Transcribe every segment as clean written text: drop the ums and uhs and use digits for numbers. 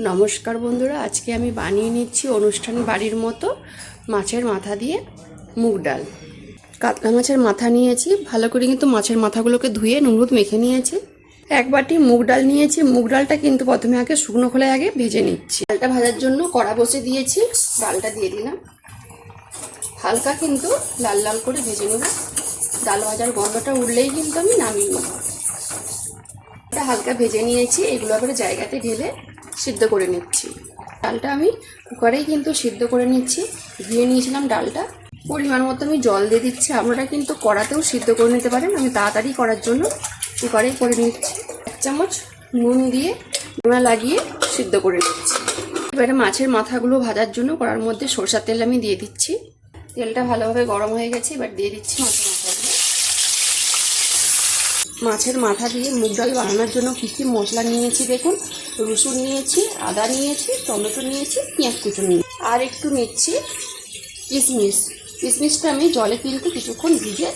নমস্কার বন্ধুরা, আজকে আমি বানিয়ে নিচ্ছি অনুষ্ঠান বাড়ির মতো মাছের মাথা দিয়ে মুগ ডাল। কাতলা মাছের মাথা নিয়েছি, ভালো করে কিন্তু মাছের মাথাগুলোকে ধুয়ে নুন হলুদ মেখে নিয়েছি। এক বাটি মুগ ডাল নিয়েছি, মুগ ডালটা কিন্তু প্রথমে আগে শুকনো খোলায় আগে ভেজে নিচ্ছি। ডালটা ভাজার জন্য কড়া বসে দিয়েছি, ডালটা দিয়ে দিলাম। হালকা কিন্তু লাল লাল করে ভেজে নেব। ডাল ভাজার গন্ধটা উঠলেই কিন্তু আমি নামিয়ে নেব। এটা হালকা ভেজে নিয়েছি, এগুলো আবার জায়গাতে ঢেলে সিদ্ধ করে নিচ্ছি। ডালটা আমি কুকারেই কিন্তু সিদ্ধ করে নিচ্ছি। ধুয়ে নিয়েছিলাম ডালটা। পরিমাণ মতো আমি জল দিয়ে দিচ্ছি। আপনারা কিন্তু কড়াতেও সিদ্ধ করে নিতে পারেন, আমি তাড়াতাড়ি করার জন্য কুকারেই করে নিচ্ছি। 1 চামচ নুন দিয়ে ঢাকনা লাগিয়ে সিদ্ধ করে নিচ্ছি। এবারে মাছের মাথাগুলো ভাজার জন্য কড়ার মধ্যে সরষের তেল আমি দিয়ে দিচ্ছি। তেলটা ভালোভাবে গরম হয়ে গেছে, এবার দিয়ে দিচ্ছি মাছের মাথাগুলো। মাছের মাথা দিয়ে মুগ ডাল বানানোর জন্য কী কী মশলা নিয়েছি দেখুন। রসুন নিয়েছি, আদা নিয়েছি, টমেটো নিয়েছি, পেঁয়াজ কুচি নিয়েছি, আর একটু নিচ্ছি কিশমিশ। কিশমিশটা আমি জলে কিন্তু কিছুক্ষণ ভিজে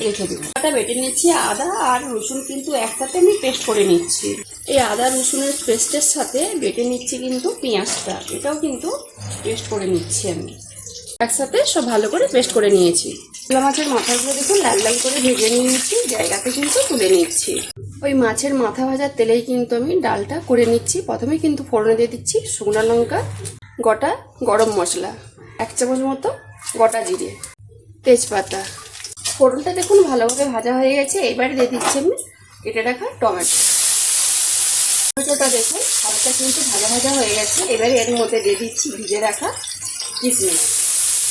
রেখে দেবো। আদা বেটে নিচ্ছি, আদা আর রসুন কিন্তু একসাথে আমি পেস্ট করে নিচ্ছি। এই আদা রসুনের পেস্টের সাথে বেটে নিচ্ছি কিন্তু পেঁয়াজটা, এটাও কিন্তু পেস্ট করে নিচ্ছি। আমি একসাথে সব ভালো করে পেস্ট করে নিয়েছি। কাতলা মাছের মাথাগুলো দেখুন লাল লাল করে ভেজে নিয়েছি, জায়গাতে কিন্তু তুলে নিচ্ছি। ওই মাছের মাথা ভাজার তেলেই কিন্তু আমি ডালটা করে নিচ্ছি। প্রথমে কিন্তু ফোড়নে দিয়ে দিচ্ছি শুকনো লঙ্কা, গোটা গরম মশলা, 1 চামচ মতো গোটা জিরে, তেজপাতা। ফোড়নটা দেখুন ভালোভাবে ভাজা হয়ে গেছে। এবারে দিয়ে দিচ্ছি আমি কেটে রাখা টমেটো। টমেটোটা দেখুন হালকা কিন্তু ভাজা ভাজা হয়ে গেছে। এবারে এর মধ্যে দিয়ে দিচ্ছি ভিজে রাখা কিশমিশ।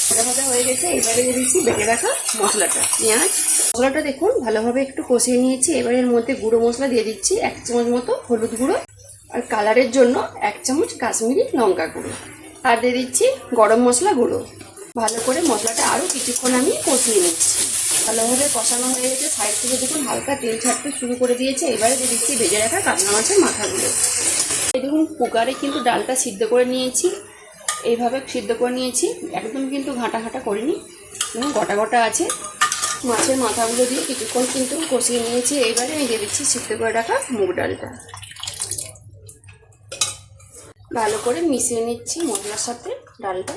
ভাজা ভাজা হয়ে গেছে, এবারে দিয়ে দিচ্ছি বেটে রাখা মশলাটা। পেঁয়াজ মশলাটা দেখুন ভালোভাবে একটু কষিয়ে নিয়েছি। এবারে এর মধ্যে গুঁড়ো মশলা দিয়ে দিচ্ছি 1 চামচ মতো হলুদ গুঁড়ো, আর কালারের জন্য 1 চামচ কাশ্মীরি লঙ্কা গুঁড়ো, আর দিয়ে দিচ্ছি গরম মশলা গুঁড়ো। ভালো করে মশলাটা আরও কিছুক্ষণ আমি কষিয়ে নিচ্ছি। ভালোভাবে কষানো হয়ে গেছে, সাইড থেকে দেখুন হালকা তেল ছাড়তে শুরু করে দিয়েছে। এবারে দিয়ে দিচ্ছি ভেজে রাখা কাতলা মাছের মাথাগুলো। এই দেখুন কুকারে কিন্তু ডালটা সিদ্ধ করে নিয়েছি, এইভাবে সিদ্ধ করে নিয়েছি। একদম কিন্তু ঘাঁটা ঘাঁটা করিনি, গোটা গোটা আছে। মাছের মাথাগুলো দিয়ে কিছুক্ষণ কিন্তু কষিয়ে নিয়েছি। এইবারে আমি দিয়ে দিচ্ছি সিদ্ধ করে রাখা মুগ ডালটা। ভালো করে মিশিয়ে নিচ্ছি মশলার সাথে ডালটা।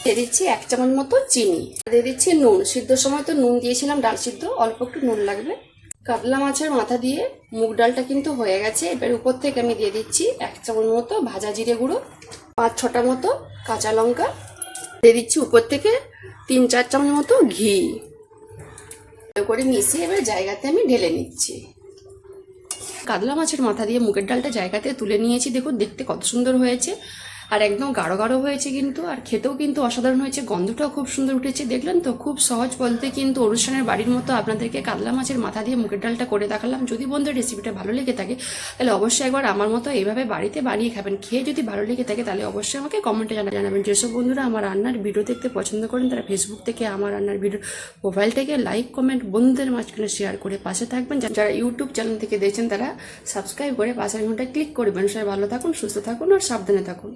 দিয়ে দিচ্ছি 1 চামচ মতো চিনি, দিয়ে দিচ্ছি নুন। সিদ্ধর সময় তো নুন দিয়েছিলাম, ডাল সিদ্ধ অল্প একটু নুন লাগবে। কাতলা মাছের মাথা দিয়ে মুগ ডালটা কিন্তু হয়ে গেছে। এবার উপর থেকে আমি দিয়ে দিচ্ছি 1 চামচ মতো ভাজা জিরে গুঁড়ো, 5-6টা মতো কাঁচা লঙ্কা, দিয়ে দিচ্ছি উপর থেকে 3-4 চামচ মতো ঘি। ভালো করে মিশিয়ে এবার জায়গাতে আমি ঢেলে নিচ্ছি। কাতলা মাছের মাথা দিয়ে মুগের ডালটা জায়গাতে তুলে নিয়েছি। দেখুন দেখতে কত সুন্দর হয়েছে, আর একদম গাঢ় গাঢ় হয়েছে কিন্তু, আর খেতেও কিন্তু অসাধারণ হয়েছে। গন্ধটাও খুব সুন্দর উঠেছে। দেখলেন তো, খুব সহজ বলতে কিন্তু অনুষ্ঠানের বাড়ির মতো আপনাদেরকে কাতলা মাছের মাথা দিয়ে মুগের ডালটা করে দেখালাম। যদি বন্ধুর রেসিপিটা ভালো লেগে থাকে তাহলে অবশ্যই একবার আমার মতো এইভাবে বাড়িতে বানিয়ে খাবেন। খেয়ে যদি ভালো লেগে থাকে তাহলে অবশ্যই আমাকে কমেন্টে জানাবেন। যেসব বন্ধুরা আমার রান্নার ভিডিও দেখতে পছন্দ করেন তারা ফেসবুক থেকে আমার রান্নার ভিডিও প্রোফাইলটাকে লাইক কমেন্ট বন্ধুদের মাঝখানে শেয়ার করে পাশে থাকবেন। যারা ইউটিউব চ্যানেল থেকে দেখছেন তারা সাবস্ক্রাইব করে পাশের ঘন্টায় ক্লিক করবেন। সবাই ভালো থাকুন, সুস্থ থাকুন আর সাবধানে থাকুন।